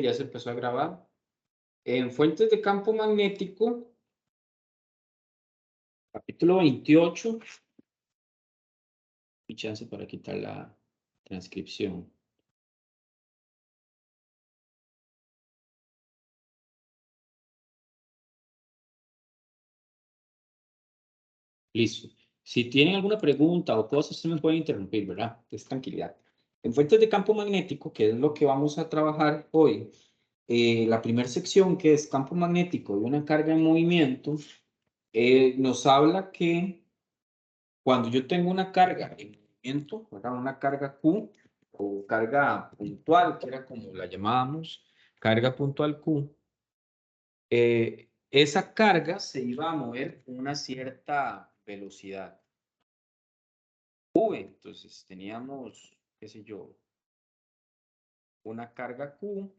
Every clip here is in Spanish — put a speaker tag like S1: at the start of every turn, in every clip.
S1: ya se empezó a grabar. En fuentes de campo magnético, capítulo 28. Y chance para quitar la transcripción. Listo. Si tienen alguna pregunta o cosas, ustedes me pueden interrumpir, ¿verdad? Es tranquilidad. En fuentes de campo magnético, que es lo que vamos a trabajar hoy, la primera sección, que es campo magnético de una carga en movimiento, nos habla que cuando yo tengo una carga en movimiento, ¿verdad? Una carga Q o carga puntual, que era como la llamábamos, carga puntual Q, esa carga se iba a mover con una cierta velocidad. V, entonces teníamos, qué sé yo, una carga Q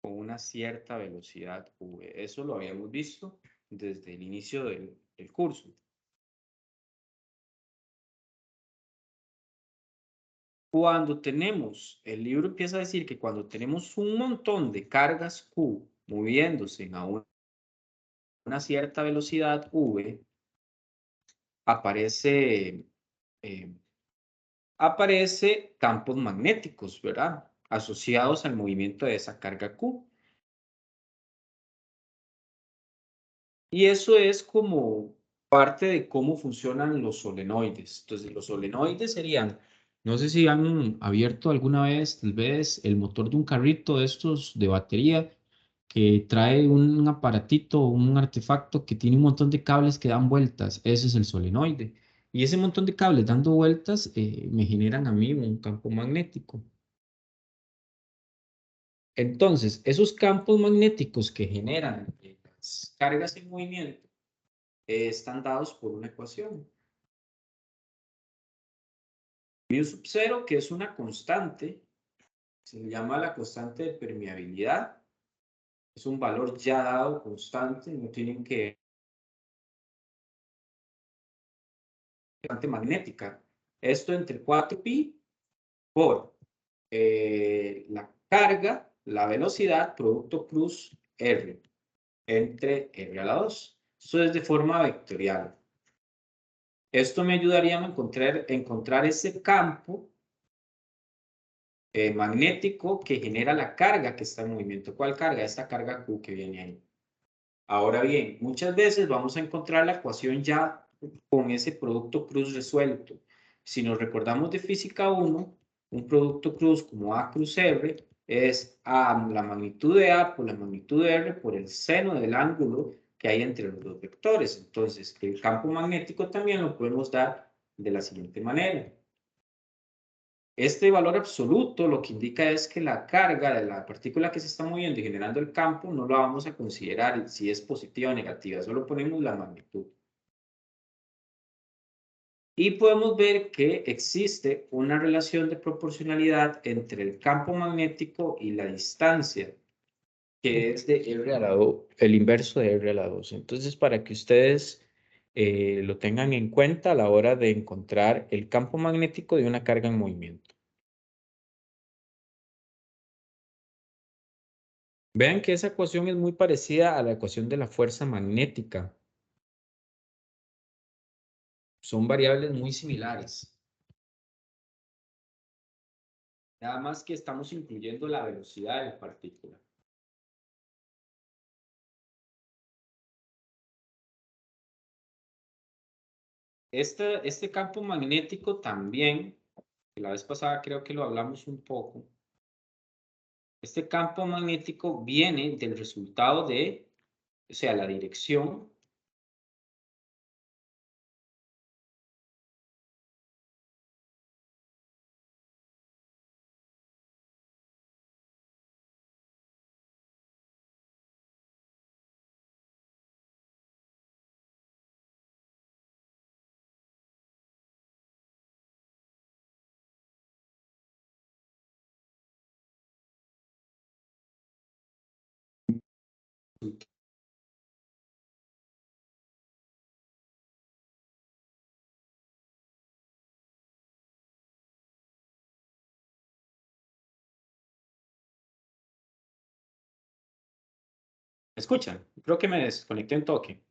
S1: con una cierta velocidad V. Eso lo habíamos visto desde el inicio del curso. Cuando tenemos, el libro empieza a decir que cuando tenemos un montón de cargas Q moviéndose a una cierta velocidad V, aparece campos magnéticos, ¿verdad? Asociados al movimiento de esa carga Q. Y eso es como parte de cómo funcionan los solenoides. Entonces, los solenoides serían, no sé si han abierto alguna vez, tal vez, el motor de un carrito de estos de batería que trae un aparatito, un artefacto que tiene un montón de cables que dan vueltas. Ese es el solenoide. Y ese montón de cables dando vueltas me generan a mí un campo magnético. Entonces, esos campos magnéticos que generan las cargas en movimiento están dados por una ecuación. Mu sub 0, que es una constante, se le llama la constante de permeabilidad. Es un valor ya dado constante, no tienen que constante magnética. Esto entre 4pi por la carga, la velocidad, producto cruz R, entre R a la 2. Esto es de forma vectorial. Esto me ayudaría a encontrar ese campo magnético que genera la carga que está en movimiento. ¿Cuál carga? Esta carga Q que viene ahí. Ahora bien, muchas veces vamos a encontrar la ecuación ya con ese producto cruz resuelto. Si nos recordamos de física 1, un producto cruz como A cruz R es A, la magnitud de A por la magnitud de R por el seno del ángulo que hay entre los dos vectores. Entonces, el campo magnético también lo podemos dar de la siguiente manera. Este valor absoluto lo que indica es que la carga de la partícula que se está moviendo y generando el campo no la vamos a considerar si es positiva o negativa, solo ponemos la magnitud. Y podemos ver que existe una relación de proporcionalidad entre el campo magnético y la distancia, que es de R a la 2, el inverso de R a la 2. Entonces, para que ustedes lo tengan en cuenta a la hora de encontrar el campo magnético de una carga en movimiento. Vean que esa ecuación es muy parecida a la ecuación de la fuerza magnética. Son variables muy similares. Nada más que estamos incluyendo la velocidad de la partícula. Este campo magnético también, que la vez pasada creo que lo hablamos un poco, este campo magnético viene del resultado de, o sea, la dirección ¿Escuchan? Creo que me desconecté un toque.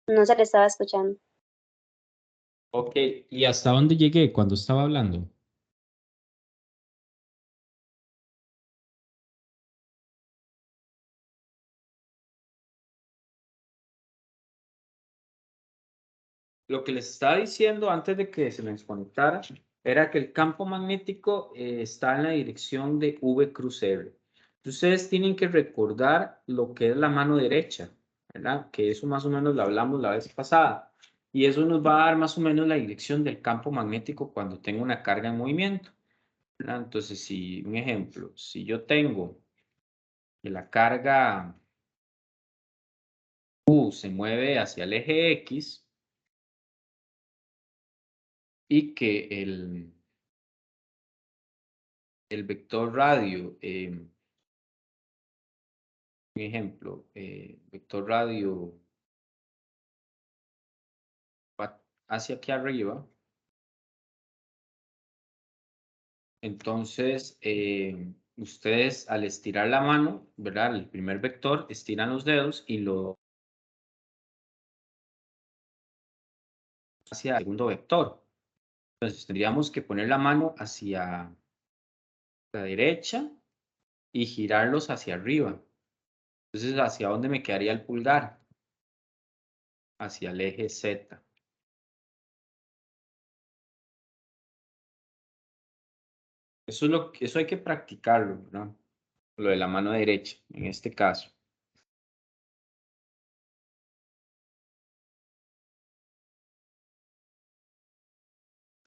S2: No se le estaba escuchando.
S1: Ok, ¿y hasta dónde llegué cuando estaba hablando? Lo que les estaba diciendo antes de que se me desconectara era que el campo magnético está en la dirección de V cruz R. Ustedes tienen que recordar lo que es la mano derecha, ¿verdad? Que eso más o menos lo hablamos la vez pasada. Y eso nos va a dar más o menos la dirección del campo magnético cuando tengo una carga en movimiento, ¿verdad? Entonces, si un ejemplo, si yo tengo que la carga Q se mueve hacia el eje X y que el vector radio, un ejemplo, vector radio va hacia aquí arriba, entonces ustedes al estirar la mano, ¿verdad? El primer vector, estiran los dedos y lo hacia el segundo vector. Entonces tendríamos que poner la mano hacia la derecha y girarlos hacia arriba. Entonces, ¿hacia dónde me quedaría el pulgar? Hacia el eje Z. Eso hay que practicarlo, ¿verdad? Lo de la mano derecha, en este caso.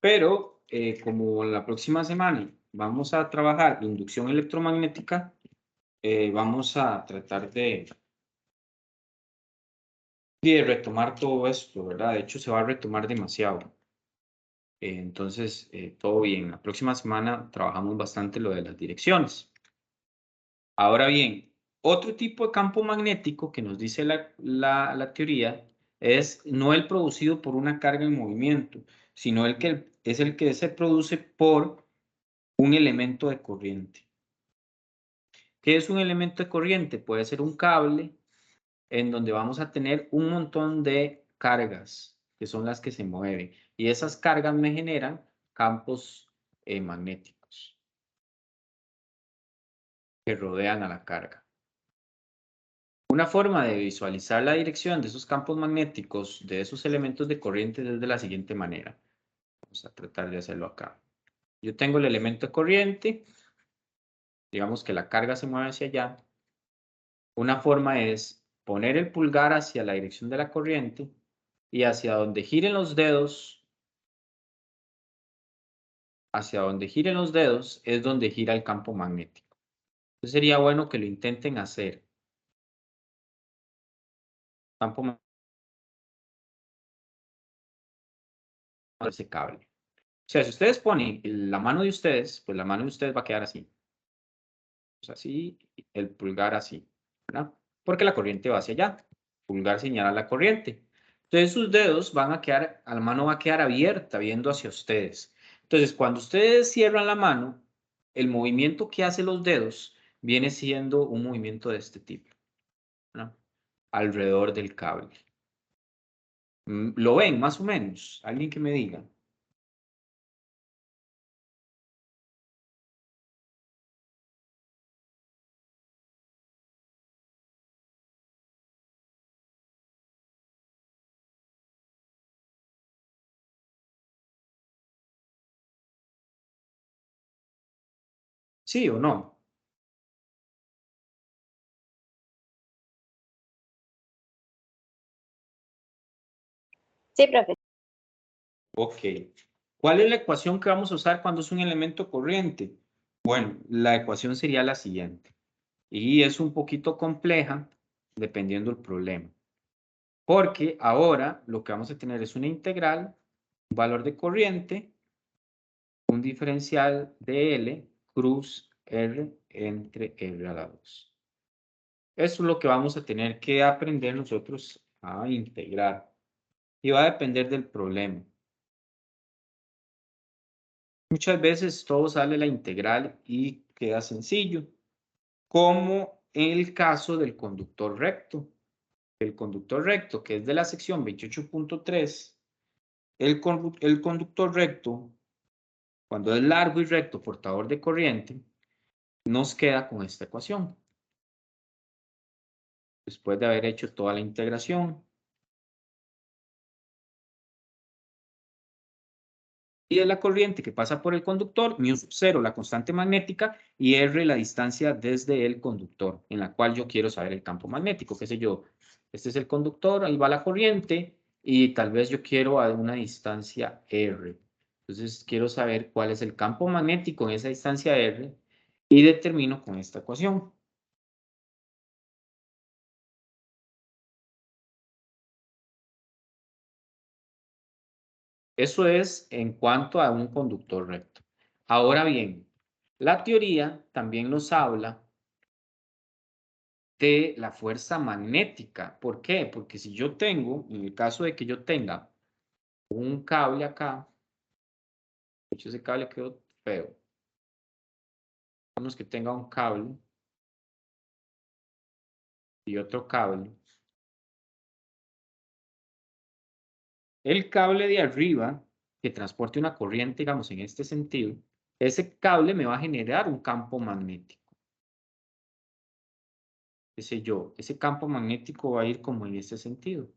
S1: Pero como la próxima semana vamos a trabajar inducción electromagnética, vamos a tratar de retomar todo esto, ¿verdad? De hecho, se va a retomar demasiado. Entonces, todo bien. La próxima semana trabajamos bastante lo de las direcciones. Ahora bien, otro tipo de campo magnético que nos dice la teoría es no el producido por una carga en movimiento, sino es el que se produce por un elemento de corriente. ¿Qué es un elemento de corriente? Puede ser un cable en donde vamos a tener un montón de cargas, que son las que se mueven. Y esas cargas me generan campos magnéticos que rodean a la carga. Una forma de visualizar la dirección de esos campos magnéticos, de esos elementos de corriente, es de la siguiente manera. Vamos a tratar de hacerlo acá. Yo tengo el elemento de corriente, digamos que la carga se mueve hacia allá. Una forma es poner el pulgar hacia la dirección de la corriente y hacia donde giren los dedos, es donde gira el campo magnético. Entonces sería bueno que lo intenten hacer. Campo magnético, ese cable. O sea, si ustedes ponen la mano de ustedes, pues la mano de ustedes va a quedar así. Así, el pulgar así, ¿verdad? Porque la corriente va hacia allá. Pulgar señala la corriente. Entonces sus dedos van a quedar, la mano va a quedar abierta viendo hacia ustedes. Entonces, cuando ustedes cierran la mano, el movimiento que hacen los dedos viene siendo un movimiento de este tipo, ¿no? Alrededor del cable. ¿Lo ven más o menos? Alguien que me diga. ¿Sí o no?
S2: Sí, profe.
S1: Ok. ¿Cuál es la ecuación que vamos a usar cuando es un elemento corriente? Bueno, la ecuación sería la siguiente. Y es un poquito compleja dependiendo del problema. Porque ahora lo que vamos a tener es una integral, un valor de corriente, un diferencial de L cruz R entre R a la 2. Eso es lo que vamos a tener que aprender nosotros a integrar. Y va a depender del problema. Muchas veces todo sale la integral y queda sencillo. como en el caso del conductor recto. El conductor recto, que es de la sección 28.3, el conductor recto, cuando es largo y recto portador de corriente, nos queda con esta ecuación. Después de haber hecho toda la integración. Y de la corriente que pasa por el conductor, μ sub 0, la constante magnética, y R, la distancia desde el conductor, en la cual yo quiero saber el campo magnético, qué sé yo. Este es el conductor, ahí va la corriente, y tal vez yo quiero a una distancia R. Entonces, quiero saber cuál es el campo magnético en esa distancia R, y determino con esta ecuación. Eso es en cuanto a un conductor recto. Ahora bien, la teoría también nos habla de la fuerza magnética. ¿Por qué? Porque si yo tengo, en el caso de que yo tenga un cable acá, de hecho ese cable quedó feo. Vamos que tenga un cable y otro cable. El cable de arriba, que transporte una corriente, digamos, en este sentido, ese cable me va a generar un campo magnético. Qué sé yo, ese campo magnético va a ir como en este sentido.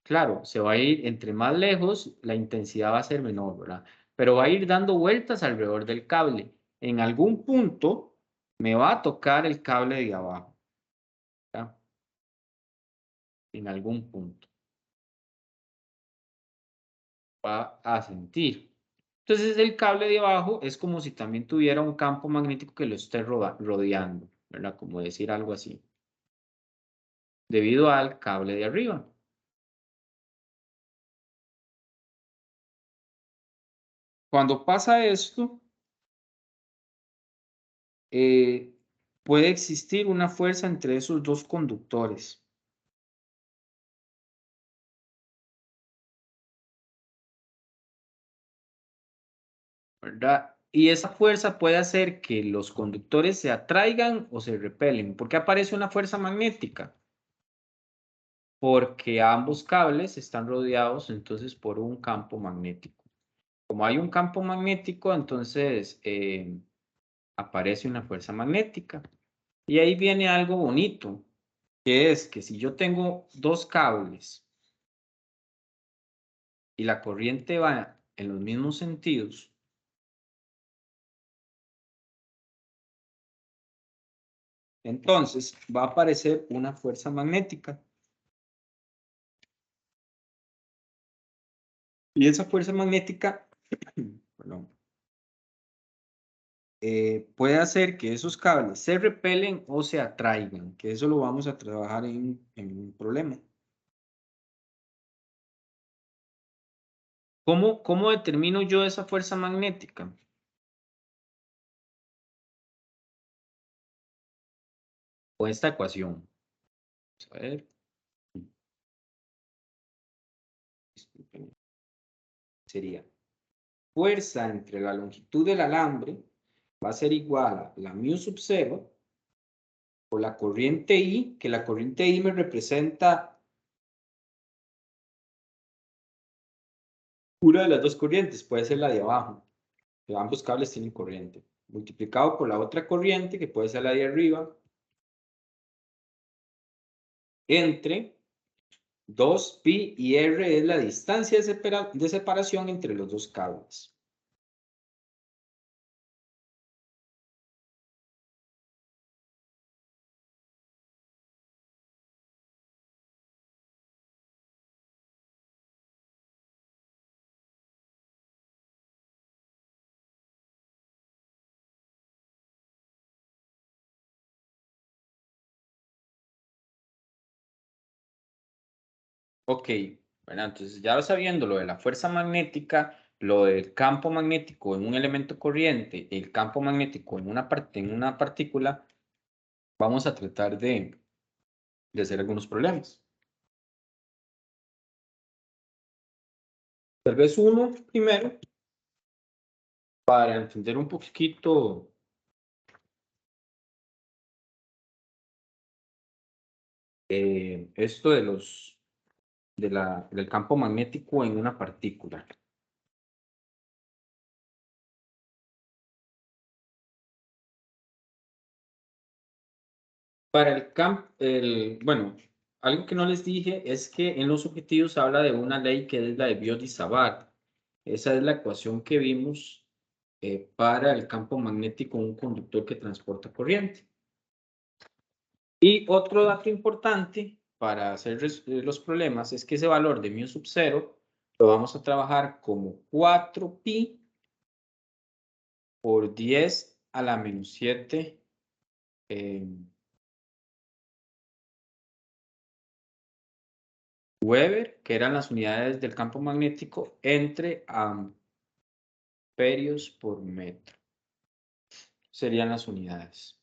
S1: Claro, se va a ir entre más lejos, la intensidad va a ser menor, ¿verdad? Pero va a ir dando vueltas alrededor del cable. En algún punto me va a tocar el cable de abajo, ¿verdad? En algún punto va a sentir. Entonces el cable de abajo es como si también tuviera un campo magnético que lo esté rodeando, ¿verdad? Como decir algo así. Debido al cable de arriba. Cuando pasa esto, puede existir una fuerza entre esos dos conductores. ¿Verdad? Y esa fuerza puede hacer que los conductores se atraigan o se repelen. ¿Por qué aparece una fuerza magnética? Porque ambos cables están rodeados entonces por un campo magnético. Como hay un campo magnético, entonces aparece una fuerza magnética. Y ahí viene algo bonito, que es que si yo tengo dos cables y la corriente va en los mismos sentidos, entonces va a aparecer una fuerza magnética. Y esa fuerza magnética, perdón, puede hacer que esos cables se repelen o se atraigan, que eso lo vamos a trabajar en un problema. ¿Cómo determino yo esa fuerza magnética? Con esta ecuación. Vamos a ver. Disculpen. Sería fuerza entre la longitud del alambre va a ser igual a la μ sub 0 por la corriente I, que la corriente I me representa una de las dos corrientes, puede ser la de abajo, que ambos cables tienen corriente, multiplicado por la otra corriente, que puede ser la de arriba, entre 2pi y r es la distancia de separación entre los dos cables. Ok, bueno, entonces ya sabiendo lo de la fuerza magnética, lo del campo magnético en un elemento corriente, el campo magnético en una partícula, vamos a tratar de hacer algunos problemas. Tal vez uno primero, para entender un poquito esto del campo magnético en una partícula. Para bueno, algo que no les dije es que en los objetivos habla de una ley que es la de Biot-Savart. Esa es la ecuación que vimos para el campo magnético en un conductor que transporta corriente. Y otro dato importante para hacer los problemas es que ese valor de mu sub 0 lo vamos a trabajar como 4pi por 10 a la menos 7 Weber, que eran las unidades del campo magnético, entre amperios por metro. Serían las unidades.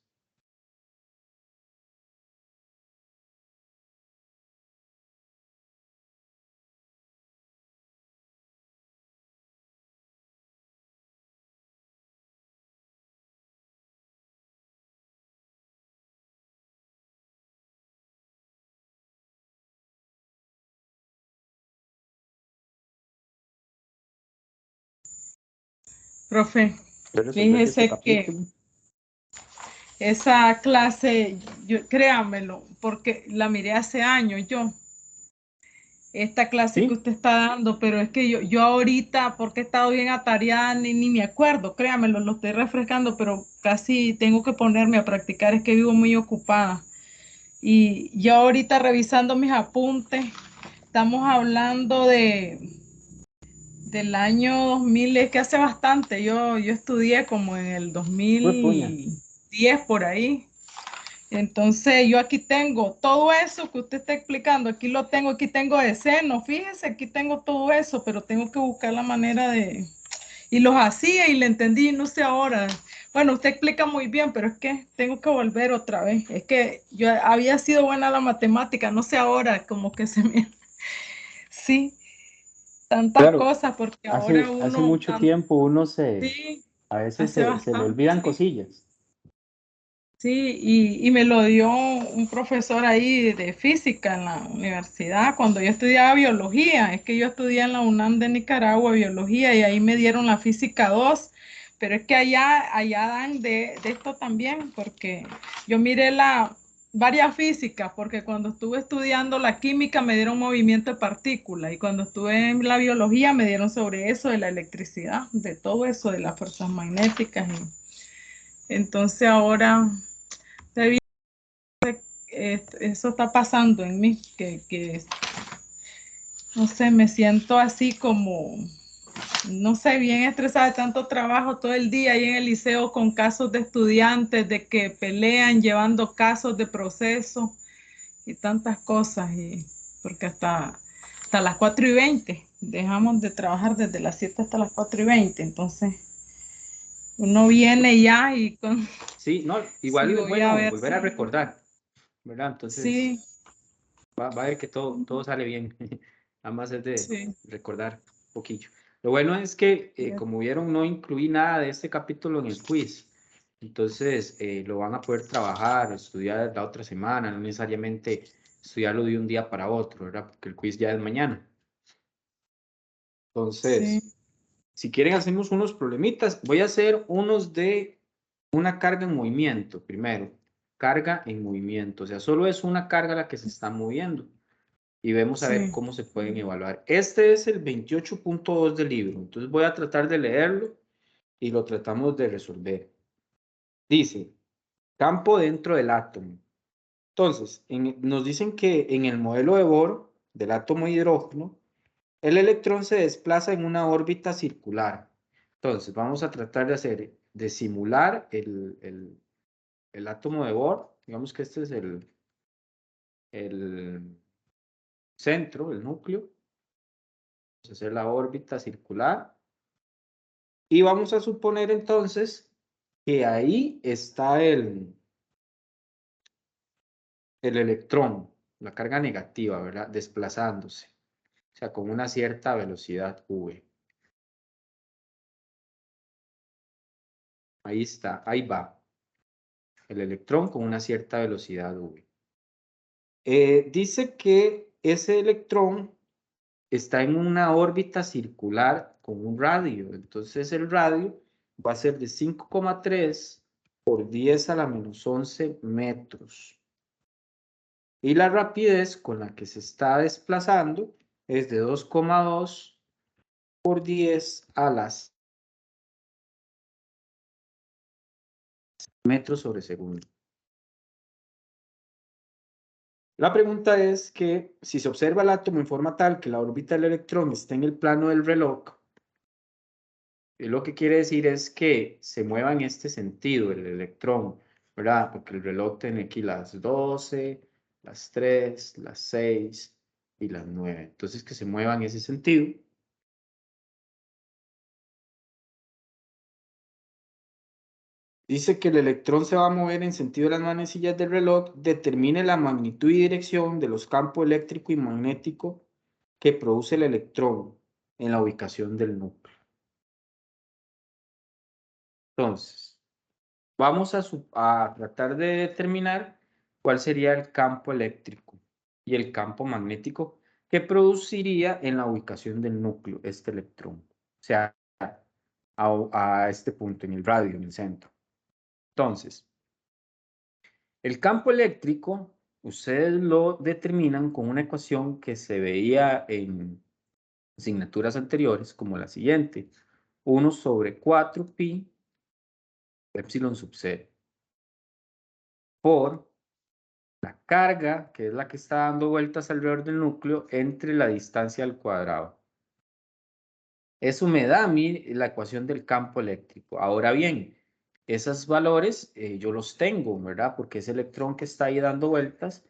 S3: Profe,
S1: Voy a resolver este
S3: fíjese que
S1: capítulo.
S3: esa clase, créamelo, porque la miré hace años yo, esta clase que
S1: ¿Sí?
S3: usted está dando, pero es que yo ahorita, porque he estado bien atareada, ni me acuerdo, créamelo, lo estoy refrescando, pero casi tengo que ponerme a practicar, es que vivo muy ocupada. Y yo ahorita revisando mis apuntes, estamos hablando del año 2000, es que hace bastante, yo estudié como en el
S1: Fue puña.
S3: 2010 por ahí. Entonces yo aquí tengo todo eso que usted está explicando, aquí lo tengo, aquí tengo de seno, fíjese, aquí tengo todo eso, pero tengo que buscar la manera de... Y los hacía y le entendí, no sé ahora. Bueno, usted explica muy bien, pero es que tengo que volver otra vez. Es que yo había sido buena la matemática, no sé ahora, como que se me... Sí, tantas
S1: Claro,
S3: cosas, porque ahora
S1: hace
S3: uno...
S1: mucho tiempo
S3: Sí,
S1: a veces
S3: hace
S1: se le
S3: bastante,
S1: olvidan
S3: sí.
S1: cosillas.
S3: Sí, y me lo dio un profesor ahí de física en la universidad cuando yo estudiaba biología. Es que yo estudié en la UNAM de Nicaragua biología y ahí me dieron la física 2, pero es que allá dan de esto también, porque yo miré varias físicas, porque cuando estuve estudiando la química me dieron movimiento de partículas y cuando estuve en la biología me dieron sobre eso de la electricidad, de todo eso, de las fuerzas magnéticas. Y entonces ahora eso está pasando en mí, que no sé, me siento así como, no sé, bien estresada de tanto trabajo todo el día ahí en el liceo con casos de estudiantes, de que pelean llevando casos de proceso y tantas cosas, y porque hasta las 4:20, dejamos de trabajar desde las 7 hasta las 4:20, entonces uno viene ya y con,
S1: Sí, no, igual
S3: sí,
S1: es
S3: voy a
S1: bueno
S3: ver
S1: volver a
S3: si,
S1: recordar, ¿verdad? Entonces,
S3: sí,
S1: va a ver que todo sale bien. Nada más es de
S3: sí,
S1: recordar un poquillo. Lo bueno es que,
S3: sí,
S1: como vieron, no incluí nada de este capítulo en el quiz. Entonces, lo van a poder trabajar, estudiar la otra semana, no necesariamente estudiarlo de un día para otro, ¿verdad? Porque el quiz ya es mañana.
S3: sí.
S1: Entonces, si quieren, hacemos unos problemitas. Voy a hacer unos de una carga en movimiento primero. Carga en movimiento. O sea, solo es una carga la que se está moviendo. Y vemos a ver
S3: Sí,
S1: cómo se pueden evaluar. Este es el 28.2 del libro. Entonces voy a tratar de leerlo y lo tratamos de resolver. Dice, campo dentro del átomo. Entonces, nos dicen que en el modelo de Bohr del átomo de hidrógeno, el electrón se desplaza en una órbita circular. Entonces, vamos a tratar de simular el átomo de Bohr. Digamos que este es el centro, el núcleo. Vamos a hacer la órbita circular. Y vamos a suponer entonces que ahí está el electrón, la carga negativa, ¿verdad? Desplazándose. O sea, con una cierta velocidad v. Ahí está, ahí va. El electrón con una cierta velocidad v. Dice que ese electrón está en una órbita circular con un radio. Entonces el radio va a ser de 5,3 por 10 a la menos 11 metros. Y la rapidez con la que se está desplazando es de 2,2 por 10 a las metros sobre segundo. La pregunta es que si se observa el átomo en forma tal que la órbita del electrón está en el plano del reloj, lo que quiere decir es que se mueva en este sentido el electrón, ¿verdad? Porque el reloj tiene aquí las 12, las 3, las 6 y las 9. Entonces que se mueva en ese sentido. Dice que el electrón se va a mover en sentido de las manecillas del reloj, determine la magnitud y dirección de los campos eléctrico y magnético que produce el electrón en la ubicación del núcleo. Entonces, vamos a tratar de determinar cuál sería el campo eléctrico y el campo magnético que produciría en la ubicación del núcleo este electrón. O sea, a este punto, en el radio, en el centro. Entonces, el campo eléctrico, ustedes lo determinan con una ecuación que se veía en asignaturas anteriores, como la siguiente. 1 sobre 4pi epsilon sub 0 por la carga, que es la que está dando vueltas alrededor del núcleo, entre la distancia al cuadrado. Eso me da a mí la ecuación del campo eléctrico. Ahora bien, esos valores yo los tengo, ¿verdad? Porque ese electrón que está ahí dando vueltas,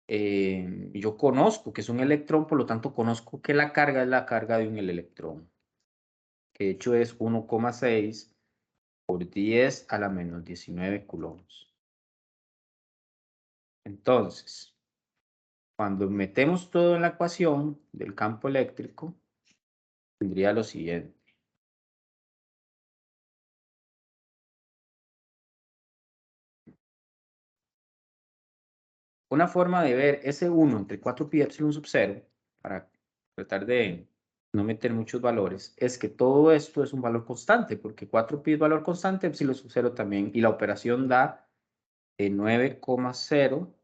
S1: yo conozco que es un electrón, por lo tanto conozco que la carga es la carga de un electrón, que de hecho es 1,6 por 10 a la menos 19 coulombs. Entonces, cuando metemos todo en la ecuación del campo eléctrico, tendría lo siguiente. Una forma de ver ese 1 entre 4pi epsilon sub 0, para tratar de no meter muchos valores, es que todo esto es un valor constante, porque 4pi es valor constante, epsilon sub 0 también, y la operación da 9,0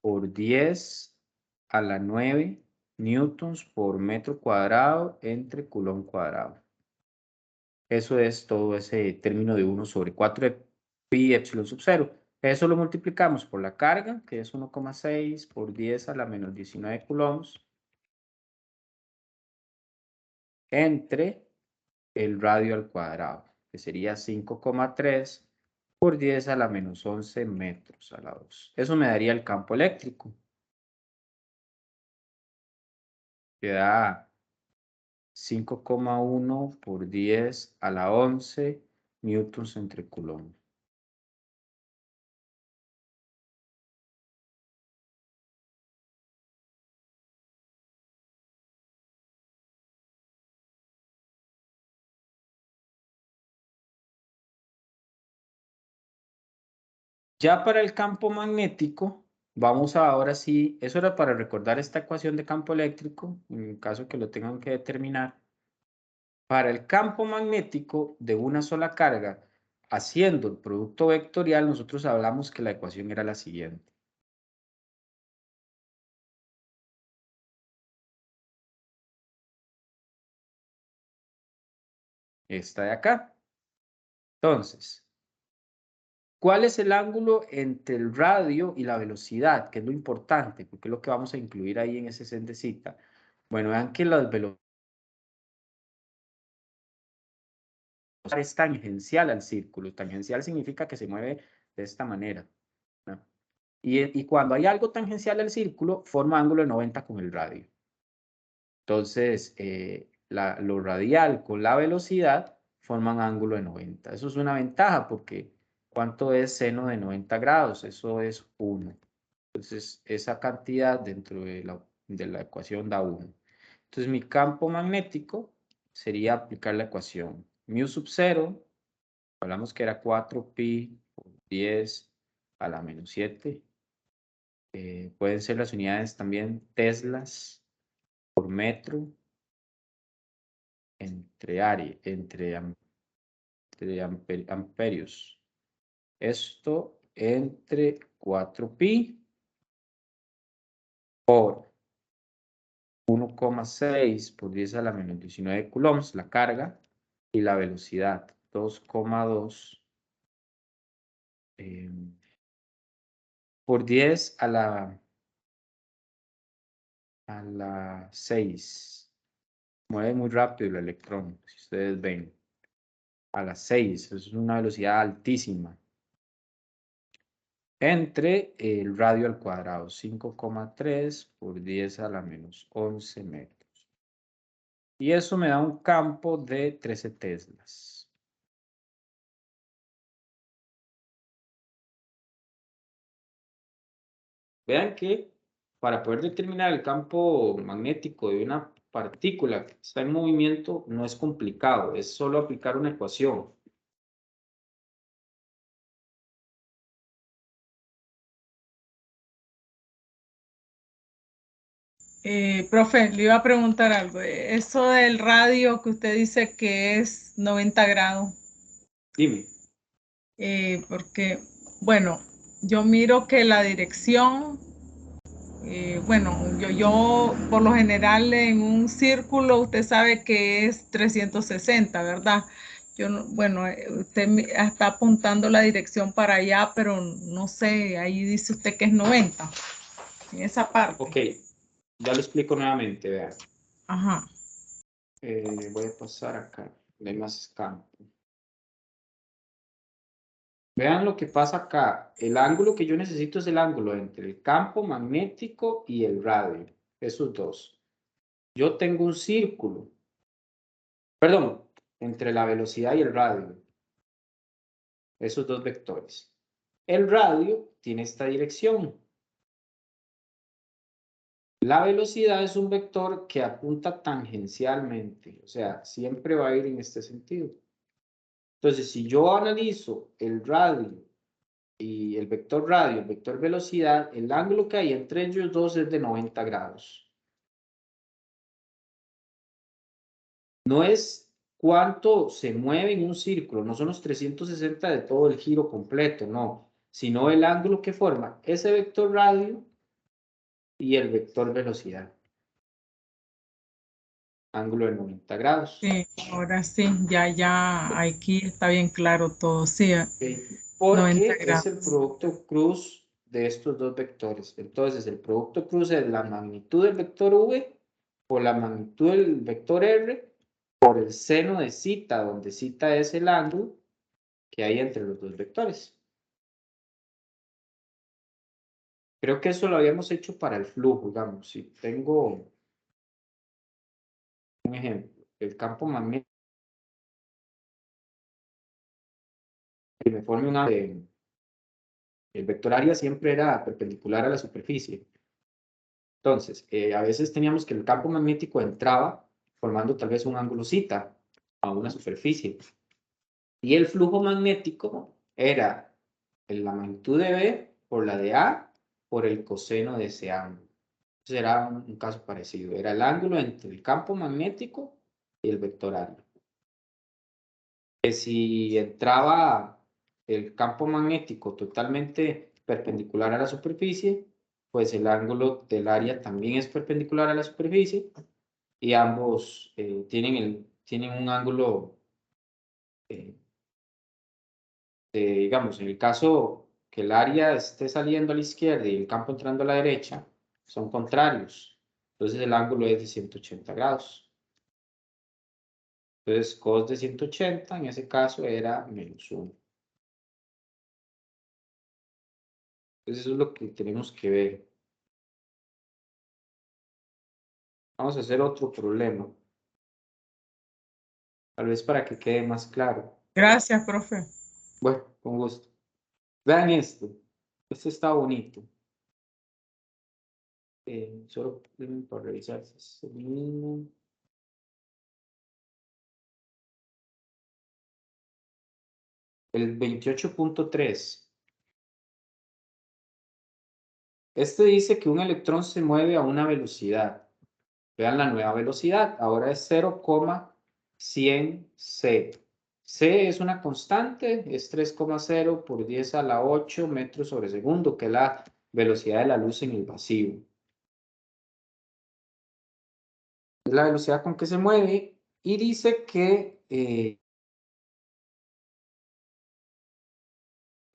S1: por 10 a la 9 newtons por metro cuadrado entre coulomb cuadrado. Eso es todo ese término de 1 sobre 4 pi epsilon sub 0. Eso lo multiplicamos por la carga, que es 1,6 por 10 a la menos 19 coulombs, entre el radio al cuadrado, que sería 5,3 por 10 a la menos 11 metros a la 2. Eso me daría el campo eléctrico, que da 5,1 por 10 a la 11 newtons entre coulomb. Ya para el campo magnético, vamos ahora sí, eso era para recordar esta ecuación de campo eléctrico, en caso que lo tengan que determinar. Para el campo magnético de una sola carga, haciendo el producto vectorial, nosotros hablamos que la ecuación era la siguiente. Esta de acá. Entonces, ¿cuál es el ángulo entre el radio y la velocidad? Que es lo importante, porque es lo que vamos a incluir ahí en ese sendecita. Bueno, vean que las velocidades es tangencial al círculo. Tangencial significa que se mueve de esta manera, ¿no? Y cuando hay algo tangencial al círculo, forma ángulo de 90 con el radio. Entonces, lo radial con la velocidad forman ángulo de 90. Eso es una ventaja porque ¿cuánto es seno de 90 grados? Eso es 1. Entonces, esa cantidad dentro de la ecuación da 1. Entonces, mi campo magnético sería aplicar la ecuación. Mu sub 0 Hablamos que era 4pi por 10 a la menos 7. Pueden ser las unidades también teslas por metro entre amperios. Esto entre 4pi por 1,6 por 10 a la menos 19 coulombs, la carga, y la velocidad, 2,2 por 10 a la 6. Mueve muy rápido el electrón, si ustedes ven. A las 6, es una velocidad altísima. Entre el radio al cuadrado, 5,3 por 10 a la menos 11 metros. Y eso me da un campo de 13 teslas. Vean que para poder determinar el campo magnético de una partícula que está en movimiento no es complicado, es solo aplicar una ecuación.
S3: Profe, le iba a preguntar algo. Eso del radio que usted dice que es 90 grados,
S1: Dime.
S3: porque, bueno, yo miro que la dirección, bueno, yo por lo general en un círculo, usted sabe que es 360, ¿verdad? Bueno, usted está apuntando la dirección para allá, pero no sé, ahí dice usted que es 90, en esa parte.
S1: Ok, ya lo explico nuevamente, vean.
S3: Ajá.
S1: Voy a pasar acá, no hay más campo. Vean lo que pasa acá. El ángulo que yo necesito es el ángulo entre el campo magnético y el radio. Esos dos. Yo tengo un círculo. Perdón, entre la velocidad y el radio. Esos dos vectores. El radio tiene esta dirección. La velocidad es un vector que apunta tangencialmente. O sea, siempre va a ir en este sentido. Entonces, si yo analizo el radio y el vector radio, el vector velocidad, el ángulo que hay entre ellos dos es de 90 grados. No es cuánto se mueve en un círculo, no son los 360 de todo el giro completo, no, sino el ángulo que forma ese vector radio y el vector velocidad. Ángulo de 90 grados.
S3: Sí, ahora sí, ya, aquí está bien claro todo, sí,
S1: ¿Okay?
S3: 90
S1: Porque es el
S3: grados.
S1: producto cruz de estos dos vectores. Entonces, el producto cruz es la magnitud del vector v por la magnitud del vector r por el seno de zeta, donde zeta es el ángulo que hay entre los dos vectores. Creo que eso lo habíamos hecho para el flujo, digamos. Si tengo un ejemplo, el campo magnético que me forme el vector área siempre era perpendicular a la superficie. Entonces, a veces teníamos que el campo magnético entraba formando tal vez un ángulo zeta a una superficie. Y el flujo magnético era la magnitud de B por la de A por el coseno de ese ángulo. Entonces era un caso parecido. Era el ángulo entre el campo magnético y el vector área. Que si entraba el campo magnético totalmente perpendicular a la superficie, pues el ángulo del área también es perpendicular a la superficie y ambos tienen un ángulo, digamos, en el caso que el área esté saliendo a la izquierda y el campo entrando a la derecha, son contrarios. Entonces el ángulo es de 180 grados. Entonces cos de 180 en ese caso era menos 1. Entonces eso es lo que tenemos que ver. Vamos a hacer otro problema. Tal vez para que quede más claro.
S3: Gracias, profe.
S1: Bueno, con gusto. Vean esto. Esto está bonito. Solo para revisar si es el mismo. El 28.3. Este dice que un electrón se mueve a una velocidad. Vean la nueva velocidad. Ahora es 0,100 C. C es una constante, es 3,0 por 10 a la 8 metros sobre segundo, que es la velocidad de la luz en el vacío. Es la velocidad con que se mueve y dice que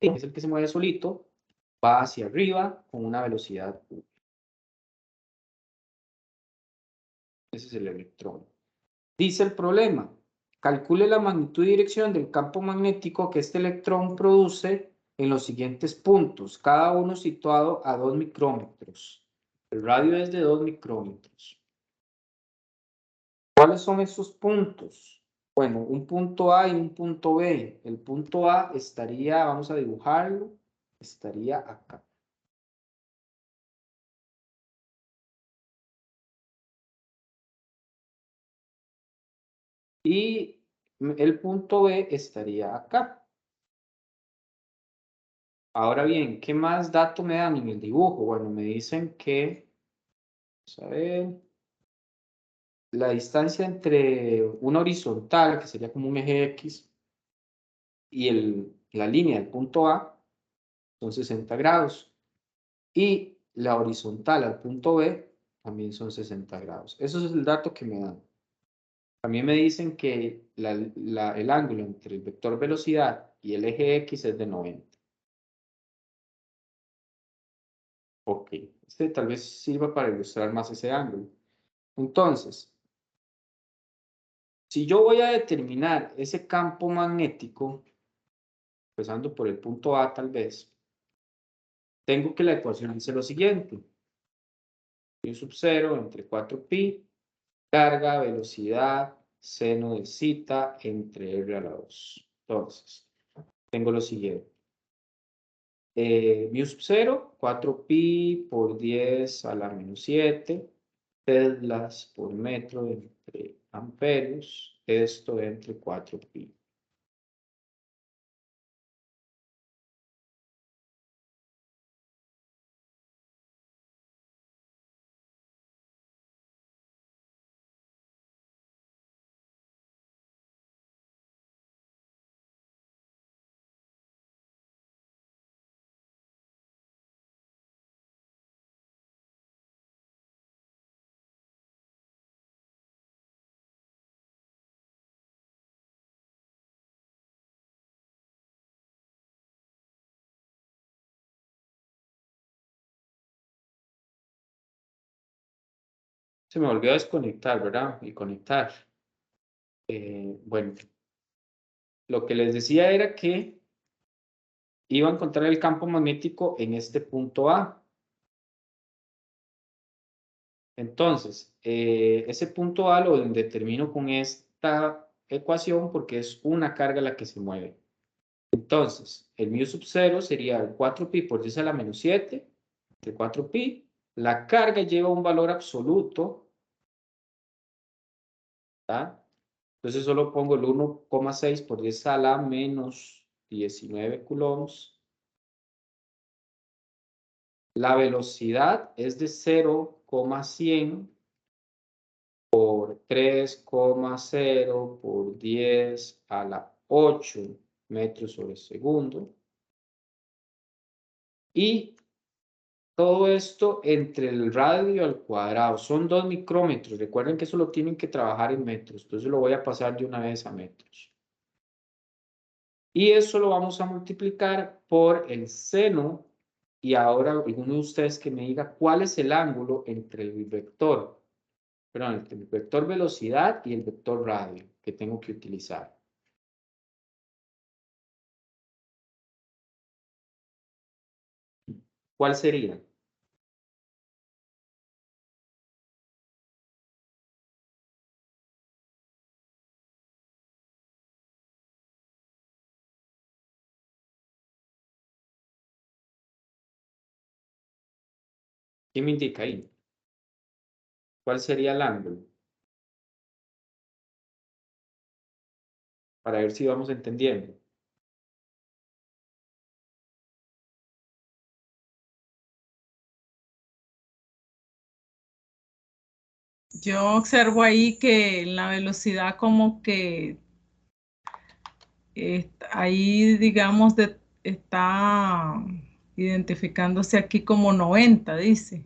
S1: es el que se mueve solito, va hacia arriba con una velocidad U. Ese es el electrón. Dice el problema, calcule la magnitud y dirección del campo magnético que este electrón produce en los siguientes puntos, cada uno situado a 2 micrómetros. El radio es de 2 micrómetros. ¿Cuáles son esos puntos? Bueno, un punto A y un punto B. El punto A estaría, vamos a dibujarlo, estaría acá. Y el punto B estaría acá. Ahora bien, ¿qué más datos me dan en el dibujo? Bueno, me dicen que, vamos a ver, la distancia entre una horizontal, que sería como un eje X, y la línea del punto A son 60 grados. Y la horizontal al punto B también son 60 grados. Eso es el dato que me dan. También me dicen que el ángulo entre el vector velocidad y el eje X es de 90. Ok, este tal vez sirva para ilustrar más ese ángulo. Entonces, si yo voy a determinar ese campo magnético, empezando por el punto A tal vez, tengo que la ecuación dice lo siguiente. U sub 0 entre 4pi, carga, velocidad, seno de zeta entre r a la 2. Entonces, tengo lo siguiente. Mu sub 0, 4pi por 10 a la menos 7, teslas por metro entre amperios, esto entre 4pi. Se me volvió a desconectar, ¿verdad? Y conectar. Bueno, lo que les decía era que iba a encontrar el campo magnético en este punto A. Entonces, ese punto A lo determino con esta ecuación porque es una carga la que se mueve. Entonces, el mu sub 0 sería el 4pi por 10 a la menos 7, de 4pi. La carga lleva un valor absoluto, ¿tá? Entonces solo pongo el 1,6 por 10 a la menos 19 coulombs. La velocidad es de 0,100 por 3,0 por 10 a la 8 metros sobre segundo. Y todo esto entre el radio al cuadrado. Son 2 micrómetros. Recuerden que eso lo tienen que trabajar en metros. Entonces lo voy a pasar de una vez a metros. Y eso lo vamos a multiplicar por el seno. Y ahora alguno de ustedes que me diga cuál es el ángulo entre el vector, perdón, entre el vector velocidad y el vector radio que tengo que utilizar. ¿Cuál sería? ¿Qué me indica ahí? ¿Cuál sería el ángulo? Para ver si vamos entendiendo.
S3: Yo observo ahí que la velocidad como que ahí, digamos, está identificándose aquí como 90, dice.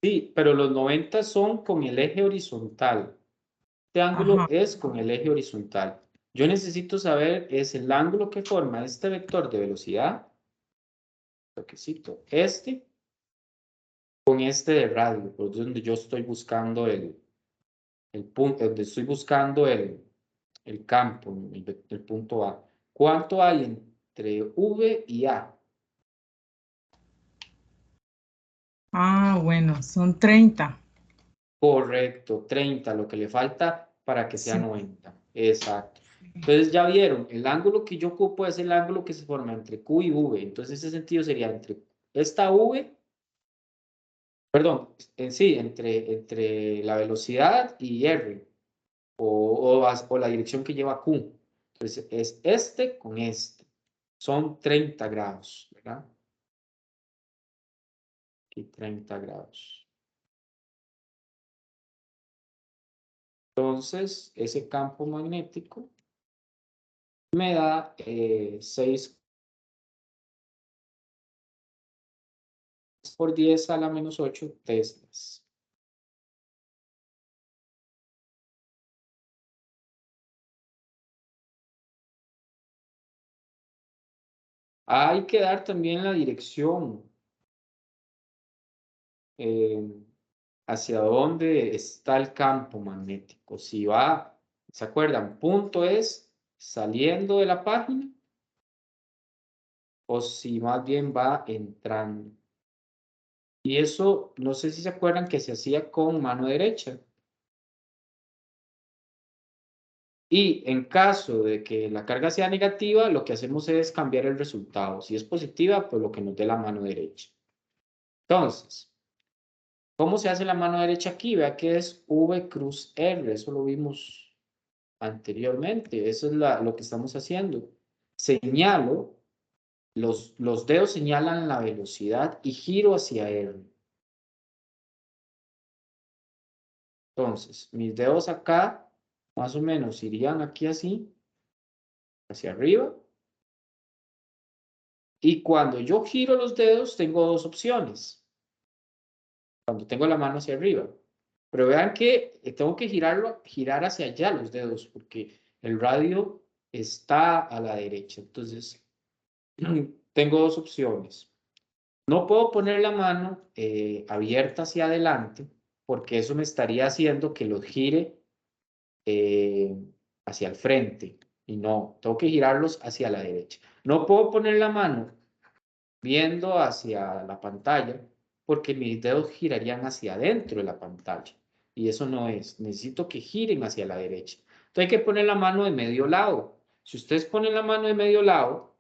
S1: Sí, pero los 90 son con el eje horizontal. Este ángulo
S3: Ajá.
S1: es con el eje horizontal. Yo necesito saber es el ángulo que forma este vector de velocidad, toquecito, este, con este de radio, por donde yo estoy buscando el punto, donde estoy buscando el campo, el punto A. ¿Cuánto hay entre V y A?
S3: Ah, bueno, son 30.
S1: Correcto, 30, lo que le falta para que sea
S3: Sí.
S1: 90. Exacto. Entonces ya vieron, el ángulo que yo ocupo es el ángulo que se forma entre Q y V. Entonces ese sentido sería entre esta V, perdón, en sí, entre la velocidad y R, o la dirección que lleva Q. Entonces es este con este. Son 30 grados, ¿verdad? Aquí 30 grados. Entonces, ese campo magnético me da 6 por 10 a la menos 8 teslas. Hay que dar también la dirección eh, hacia dónde está el campo magnético. Si va, ¿se acuerdan? Punto es saliendo de la página o si más bien va entrando. Y eso, no sé si se acuerdan que se hacía con mano derecha. Y en caso de que la carga sea negativa, lo que hacemos es cambiar el resultado. Si es positiva, pues lo que nos dé la mano derecha. Entonces, ¿cómo se hace la mano derecha aquí? Vea que es V cruz R. Eso lo vimos anteriormente. Eso es lo que estamos haciendo. Señalo, los dedos señalan la velocidad y giro hacia R. Entonces, mis dedos acá, más o menos, irían aquí así, hacia arriba. Y cuando yo giro los dedos, tengo dos opciones. Cuando tengo la mano hacia arriba. Pero vean que tengo que girar hacia allá los dedos, porque el radio está a la derecha. Entonces, tengo dos opciones. No puedo poner la mano abierta hacia adelante, porque eso me estaría haciendo que los gire eh, hacia el frente. Y no, tengo que girarlos hacia la derecha. No puedo poner la mano viendo hacia la pantalla, porque mis dedos girarían hacia adentro de la pantalla. Y eso no es. Necesito que giren hacia la derecha. Entonces hay que poner la mano de medio lado. Si ustedes ponen la mano de medio lado,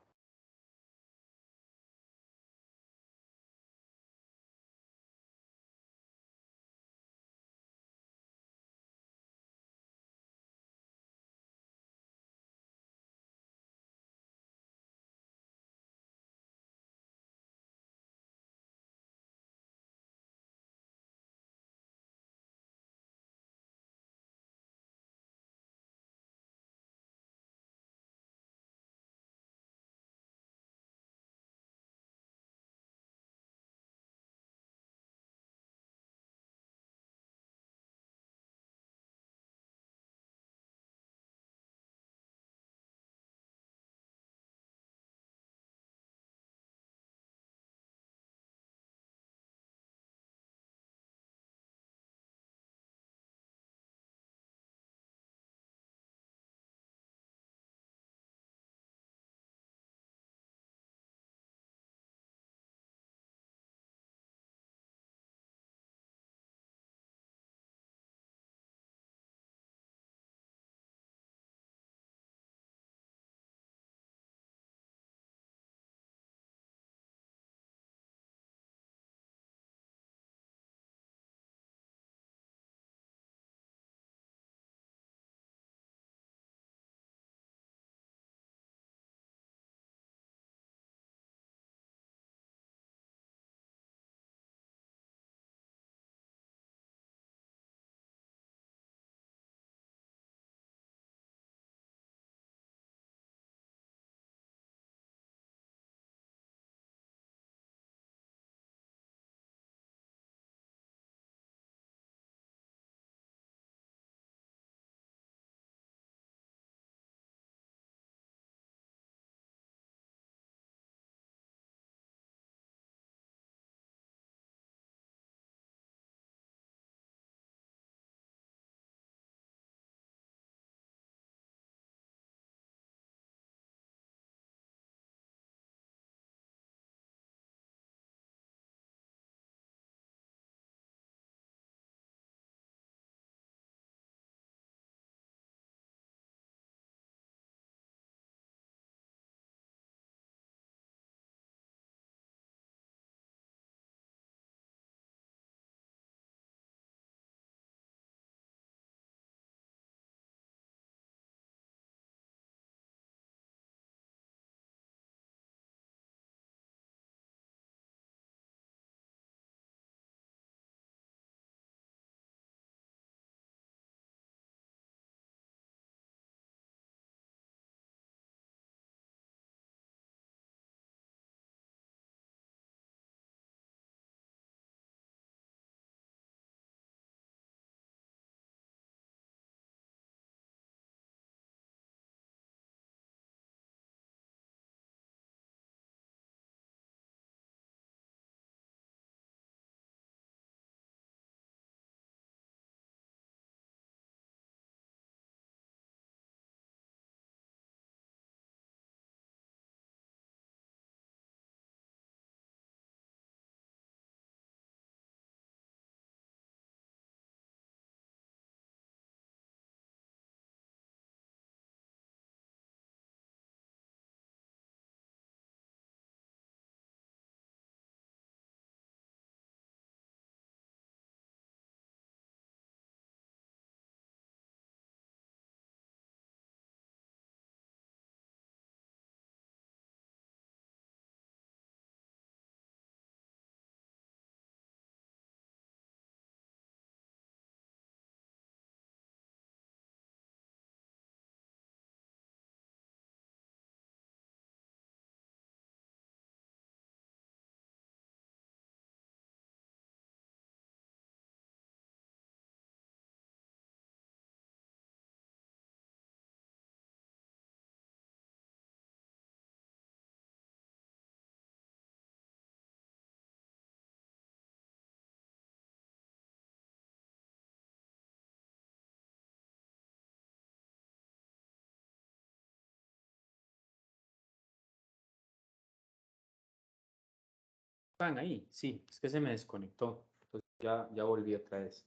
S1: ¿Están ahí? Sí, es que se me desconectó. Entonces ya volví otra vez.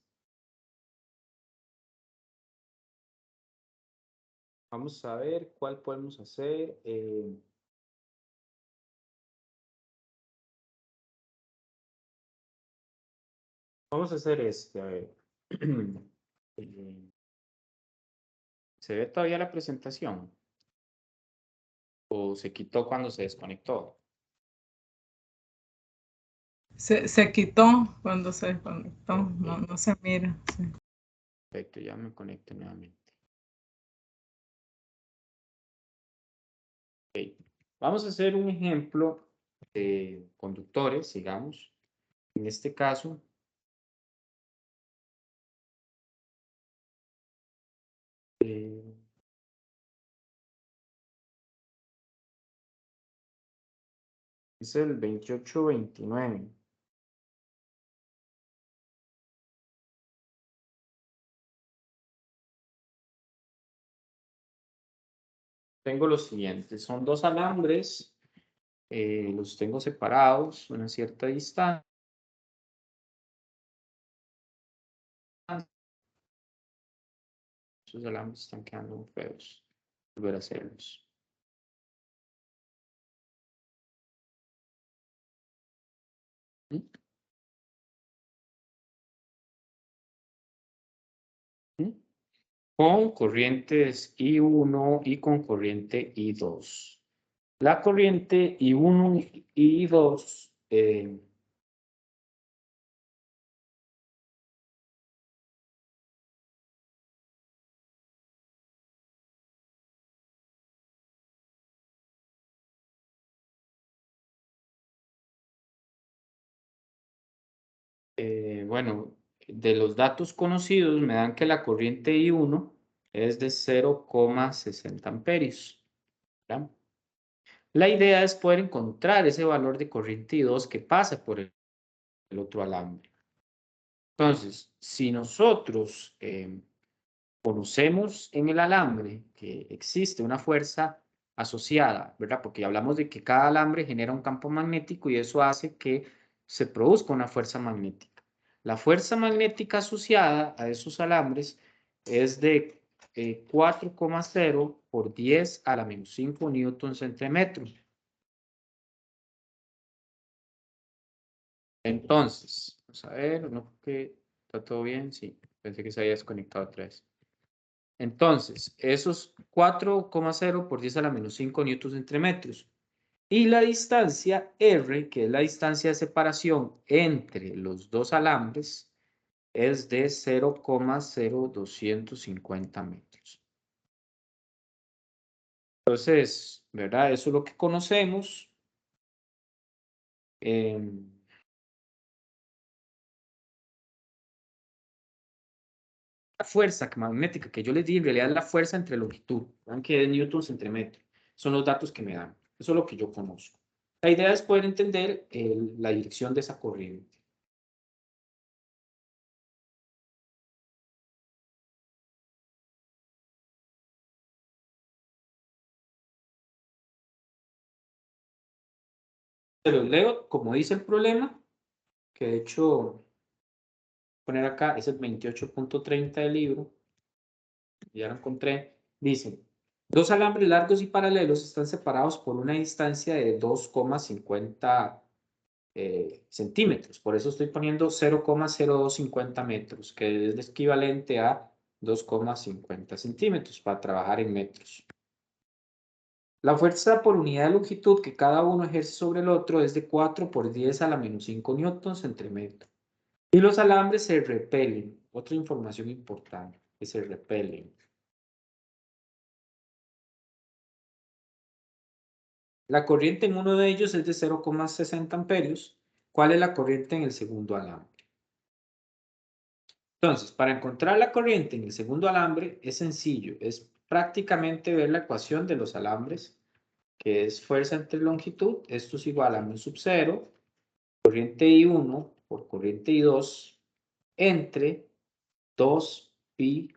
S1: Vamos a ver cuál podemos hacer. Vamos a hacer este, a ver. ¿Se ve todavía la presentación? ¿O se quitó cuando se desconectó?
S3: Se quitó cuando se desconectó,
S1: Ok.
S3: no se mira. Sí.
S1: Perfecto, ya me conecto nuevamente. Ok. Vamos a hacer un ejemplo de conductores, digamos. En este caso, eh, es el 2829. Tengo los siguientes, son dos alambres, los tengo separados a una cierta distancia. Esos alambres están quedando muy feos. Volver a hacerlos. ¿Mm? ¿Mm? Con corrientes I1 y con corriente I2. La corriente I1 y I2 bueno, de los datos conocidos me dan que la corriente I1 es de 0,60 amperios. ¿Verdad? La idea es poder encontrar ese valor de corriente I2 que pasa por el otro alambre. Entonces, si nosotros conocemos en el alambre que existe una fuerza asociada, ¿verdad? Porque hablamos de que cada alambre genera un campo magnético y eso hace que se produzca una fuerza magnética. La fuerza magnética asociada a esos alambres es de 4,0 por 10 a la menos 5 newtons entre metro. Entonces, vamos a ver, ¿no? Porque está todo bien, sí, pensé que se había desconectado otra vez. Entonces, esos 4,0 por 10 a la menos 5 newtons entre metros. Y la distancia R, que es la distancia de separación entre los dos alambres, es de 0,0250 metros. Entonces, ¿verdad? Eso es lo que conocemos. La fuerza magnética que yo les di en realidad es la fuerza entre longitud. Vean que es newtons entre metro. Son los datos que me dan. Eso es lo que yo conozco. La idea es poder entender la dirección de esa corriente. Se los leo como dice el problema, que de hecho, poner acá es el 28.30 del libro. Ya lo encontré. Dice, dos alambres largos y paralelos están separados por una distancia de 2,50 centímetros. Por eso estoy poniendo 0,0250 metros, que es equivalente a 2,50 centímetros para trabajar en metros. La fuerza por unidad de longitud que cada uno ejerce sobre el otro es de 4 por 10 a la menos 5 newtons entre metro. Y los alambres se repelen. Otra información importante, que se repelen. La corriente en uno de ellos es de 0,60 amperios. ¿Cuál es la corriente en el segundo alambre? Entonces, para encontrar la corriente en el segundo alambre es sencillo. Es prácticamente ver la ecuación de los alambres, que es fuerza entre longitud. Esto es igual a mu sub 0, corriente I1 por corriente I2, entre 2pi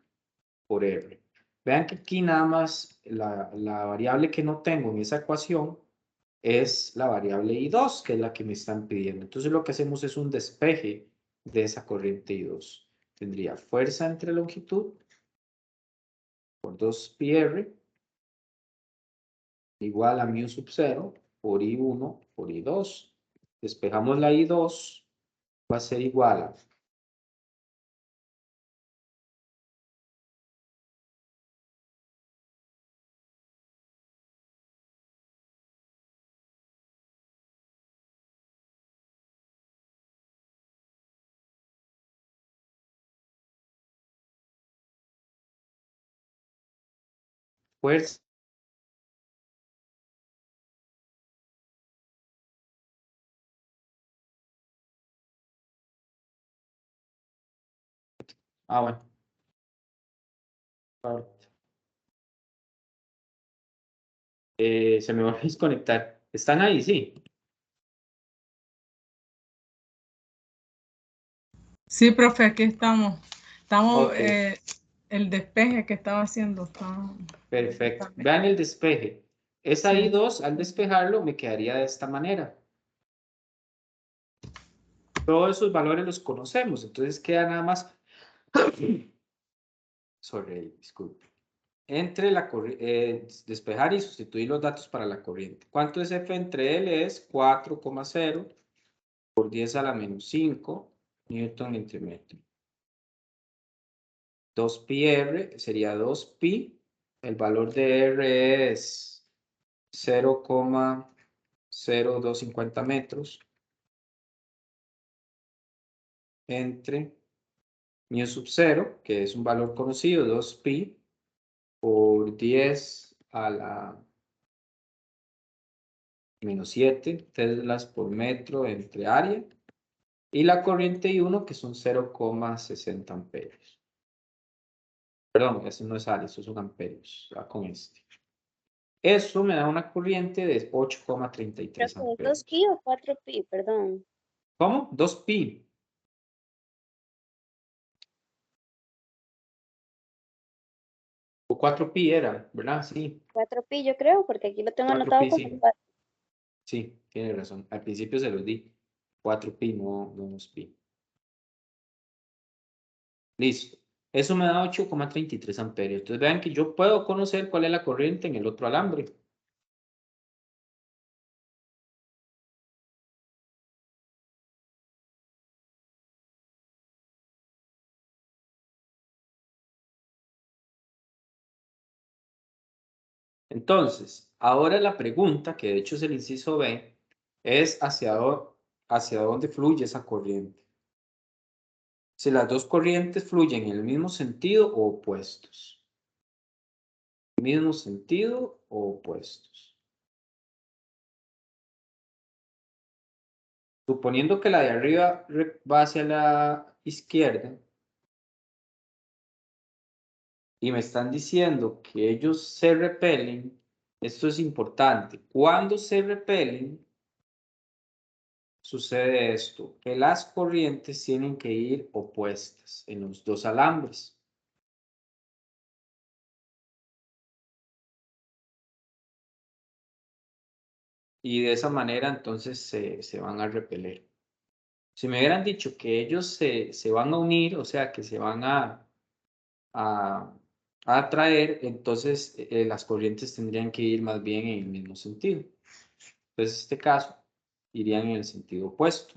S1: por R. Vean que aquí nada más la variable que no tengo en esa ecuación es la variable I2, que es la que me están pidiendo. Entonces lo que hacemos es un despeje de esa corriente I2. Tendría fuerza entre longitud por 2πr igual a mu sub 0 por I1 por I2. Despejamos la I2, va a ser igual a fuerza bueno. Se me va a desconectar. ¿Están ahí? Sí.
S3: Sí, profe, aquí estamos. Estamos,
S1: Ok,
S3: el despeje que estaba haciendo está
S1: perfecto.
S3: también.
S1: Vean el despeje. Esa
S3: Sí.
S1: I2, al despejarlo, me quedaría de esta manera. Todos esos valores los conocemos, entonces queda nada más. Sorry, disculpe. Entre la despejar y sustituir los datos para la corriente. ¿Cuánto es F entre L? Es 4,0 por 10 a la menos 5 newton entre metro. 2πr sería 2pi. El valor de R es 0,0250 metros entre mu sub 0, que es un valor conocido, 2pi por 10 a la menos 7 teslas por metro entre área, y la corriente I1, que son 0,60 amperios. Perdón, eso no es área, eso son amperios, con este. Eso me da una corriente de 8,33
S2: Creo que es 2
S1: amperios.
S2: pi o 4 pi, perdón.
S1: ¿Cómo? 2pi. O 4pi era, ¿verdad? Sí,
S2: 4 pi yo creo, porque aquí lo tengo
S1: 4pi,
S2: anotado como
S1: sí.
S2: 4.
S1: Sí, tiene razón. Al principio se los di. 4pi, no 2pi. Listo. Eso me da 8,33 amperios. Entonces vean que yo puedo conocer cuál es la corriente en el otro alambre. Entonces, ahora la pregunta, que de hecho es el inciso B, es hacia dónde fluye esa corriente. Si las dos corrientes fluyen en el mismo sentido o opuestos. Mismo sentido o opuestos. Suponiendo que la de arriba va hacia la izquierda y me están diciendo que ellos se repelen, esto es importante. Cuando se repelen, sucede esto, que las corrientes tienen que ir opuestas en los dos alambres. Y de esa manera entonces se van a repeler. Si me hubieran dicho que ellos se van a unir, o sea, que se van a atraer, entonces las corrientes tendrían que ir más bien en el mismo sentido. Entonces, en este caso, irían en el sentido opuesto.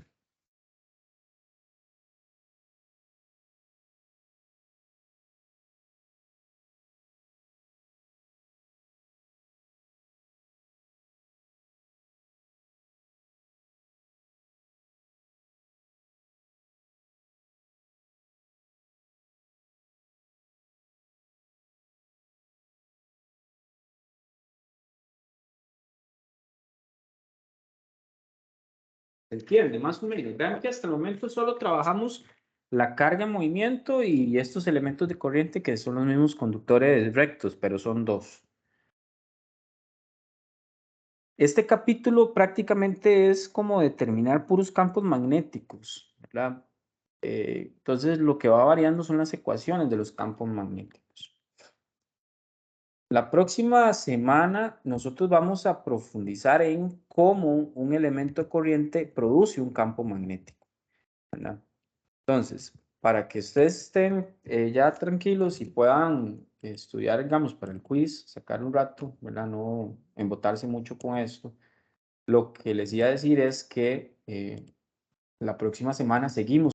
S1: ¿Se entiende? Más o menos. Vean que hasta el momento solo trabajamos la carga en movimiento y estos elementos de corriente que son los mismos conductores rectos, pero son dos. Este capítulo prácticamente es como determinar puros campos magnéticos, ¿verdad? Entonces lo que va variando son las ecuaciones de los campos magnéticos. La próxima semana nosotros vamos a profundizar en cómo un elemento corriente produce un campo magnético, ¿verdad? Entonces, para que ustedes estén ya tranquilos y puedan estudiar, digamos, para el quiz, sacar un rato, ¿verdad? No embotarse mucho con esto. Lo que les iba a decir es que la próxima semana seguimos